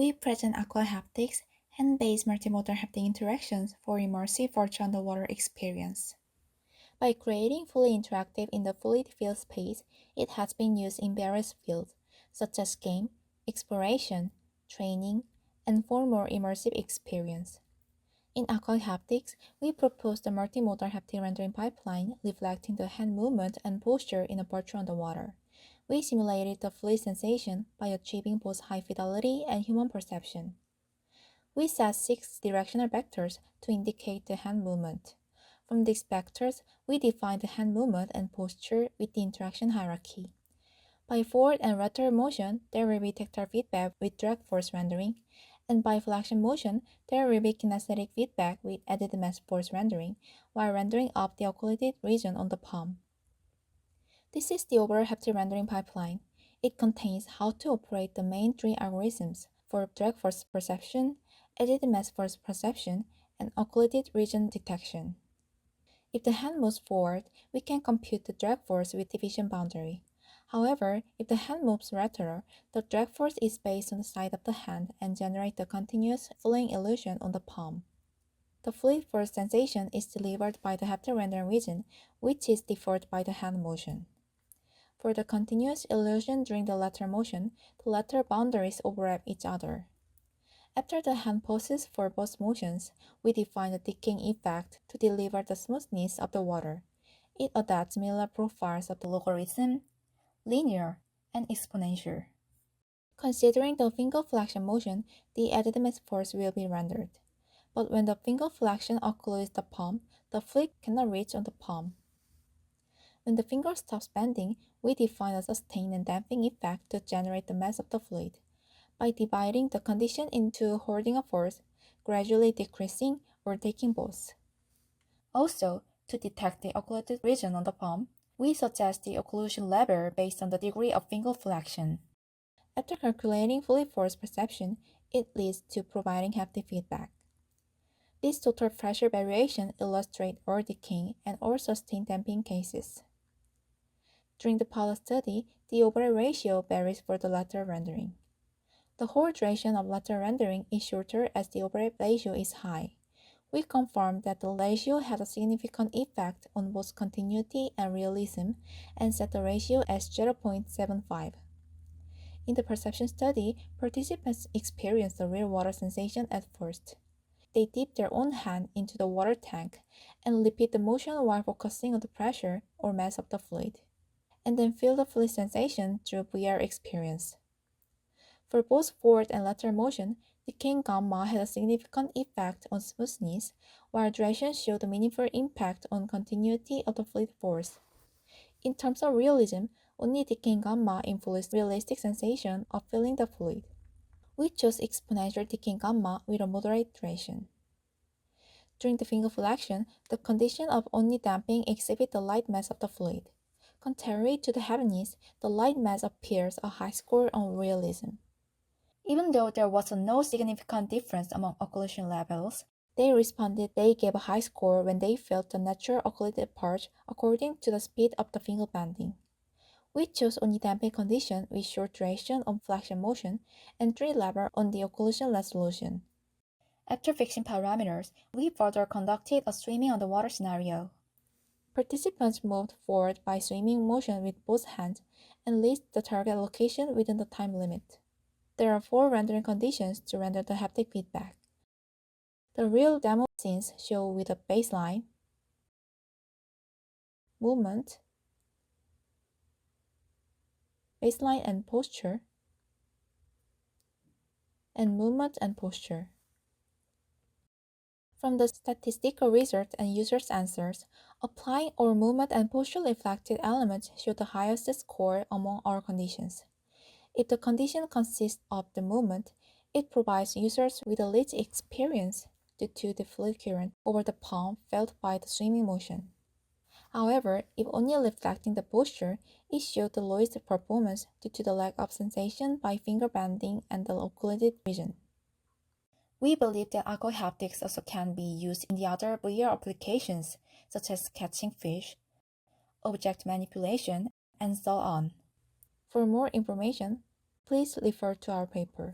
We present AquaHaptics, hand-based multimodal haptic interactions for immersive virtual underwater experience. By creating fully interactive in the fluid field space, it has been used in various fields, such as game, exploration, training, and for more immersive experience. In AquaHaptics, we propose the multimodal haptic rendering pipeline reflecting the hand movement and posture in a virtual underwater. We simulated the fluid sensation by achieving both high fidelity and human perception. We set 6 directional vectors to indicate the hand movement. From these vectors, we define the hand movement and posture with the interaction hierarchy. By forward and lateral motion, there will be tactile feedback with drag force rendering, and by flexion motion, there will be kinesthetic feedback with added mass force rendering, while rendering up the occluded region on the palm. This is the overall haptic rendering pipeline. It contains how to operate the main 3 algorithms for drag force perception, added mass force perception, and occluded region detection. If the hand moves forward, we can compute the drag force with division boundary. However, if the hand moves lateral, the drag force is based on the side of the hand and generates the continuous flowing illusion on the palm. The fluid force sensation is delivered by the haptic rendering region, which is deferred by the hand motion. For the continuous illusion during the lateral motion, the lateral boundaries overlap each other. After the hand pauses for both motions, we define the decaying effect to deliver the smoothness of the water. It adopts similar profiles of the logarithm, linear, and exponential. Considering the finger flexion motion, the added mass force will be rendered. But when the finger flexion occludes the palm, the fluid cannot reach on the palm. When the finger stops bending, we define a sustained and damping effect to generate the mass of the fluid. By dividing the condition into holding a force, gradually decreasing, or taking both. Also, to detect the occluded region on the palm, we suggest the occlusion level based on the degree of finger flexion. After calculating fluid force perception, it leads to providing haptic feedback. This total pressure variation illustrates all decaying and all sustained damping cases. During the pilot study, the overall ratio varies for the lateral rendering. The whole duration of lateral rendering is shorter as the overall ratio is high. We confirmed that the ratio had a significant effect on both continuity and realism and set the ratio as 0.75. In the perception study, participants experienced the real water sensation at first. They dip their own hand into the water tank and repeat the motion while focusing on the pressure or mass of the fluid, and then feel the fluid sensation through VR experience. For both forward and lateral motion, decaying gamma had a significant effect on smoothness, while duration showed a meaningful impact on continuity of the fluid force. In terms of realism, only decaying gamma influenced realistic sensation of feeling the fluid. We chose exponential decaying gamma with a moderate duration. During the finger flexion, the condition of only damping exhibits the light mass of the fluid. Contrary to the heaviness, the light mass appears a high score on realism. Even though there was no significant difference among occlusion levels, they gave a high score when they felt the natural occluded part according to the speed of the finger bending. We chose only damping condition with short duration on flexion motion and 3 level on the occlusion resolution. After fixing parameters, we further conducted a swimming underwater scenario. Participants moved forward by swimming motion with both hands and reached the target location within the time limit. There are 4 rendering conditions to render the haptic feedback. The real demo scenes show with a baseline, movement, baseline and posture, and movement and posture. From the statistical results and users' answers, applying all movement and posture reflected elements show the highest score among all conditions. If the condition consists of the movement, it provides users with a rich experience due to the fluid current over the palm felt by the swimming motion. However, if only reflecting the posture, it showed the lowest performance due to the lack of sensation by finger bending and the occluded region. We believe that AquaHaptics also can be used in the other VR applications, such as catching fish, object manipulation, and so on. For more information, please refer to our paper.